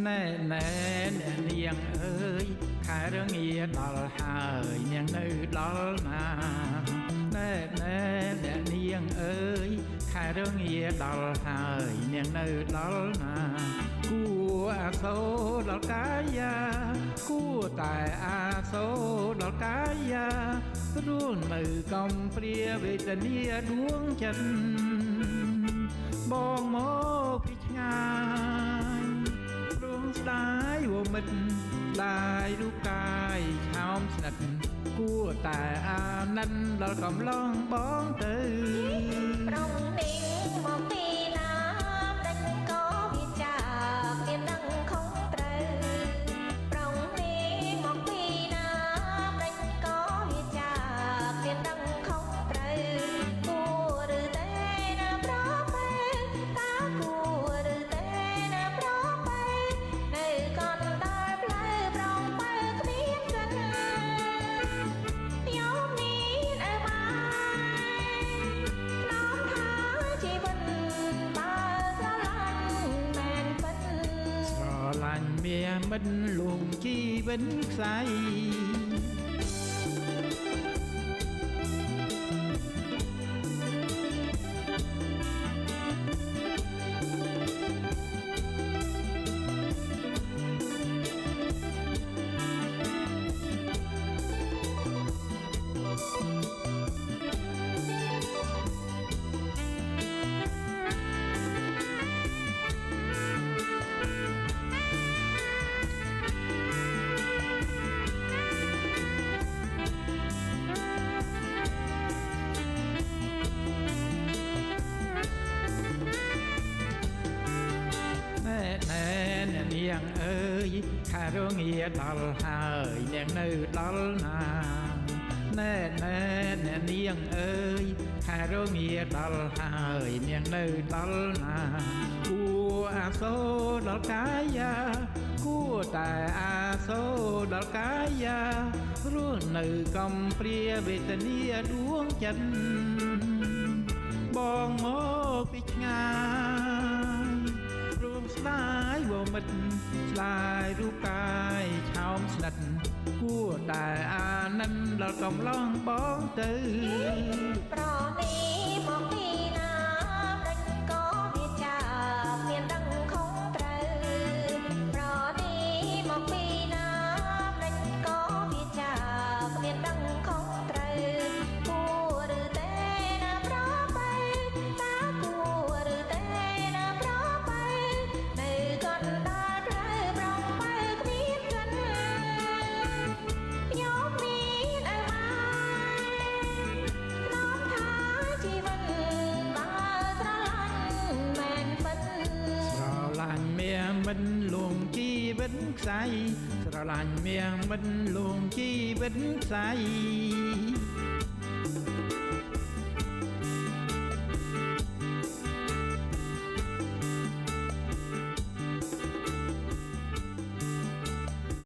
ណែណែអ្នកនាងអើយខែរងាដល់ហើយនាងនៅដល់ណាណែណែអ្នកនាងអើយខែរងាដល់ហើយនាងនៅដល់ណាគួរអាសូរដល់កាយាគួរតែអាសូរដល់កាយាព្រោះនៅកំព្រាវេទនាដួងចិត្តបងមកពីឆ្ងាយព្រោះស្ដាយវមិត្តស្ដាយរូបកាយឆោមស្និទ្ធគួរតែអាណិនដល់កំឡងបងទៅប្រងនេះមកពីណាតែក៏វាចាមានដឹងខុសត្រូវប្រងនេះមកពីណាតែក៏វាចាមានដឹងខុសត្រូវគួរឬទេណាប្របែតាគួរឬទេណាប្របែនៅកណ្ដាលផ្លូវប្រងបើគ្មានចិនយោនេះនៅបានជីវិតបើស្រឡាញ់មែនពិតស្រឡាញ់មានមិនលួងជីវិតខ្សែអ្នកនាងអើយខែរងាដល់ហើយនាងនៅដល់ណាណែណែអ្នកនាងអើយខែរងាដល់ហើយនាងនៅដល់ណាគួរអាសូរដល់កាយាគួរតែអាសូរដល់កាយារស់នៅកំព្រាវេទនាដួងចិត្តបងមកពីឆ្ងាយរួមស្ដាយវមិត្តស្ដាយរូបកាយឆោមស្និទ្ធគួរតែអាណិនដល់កំឡងបងទៅប្រនេះមកពីណាតែក៏វាចាមានដឹងខុសត្រូវប្រនេះមកពីណាតែក៏វាចាមានដឹងខុសត្រូវគួរឬទេណាប្របែតាគួរឬទេណាប្របែនៅកណ្ដាលផ្លូវប្រងបើគ្មានចិនខ្ញុំមានឲ្យបានជីវិតបើស្រឡាញ់មែនពិតស្រឡាញ់មានមិនលួងជីវិតខ្សែស្រឡាញ់មានមិនលួងជីវិតខ្សែ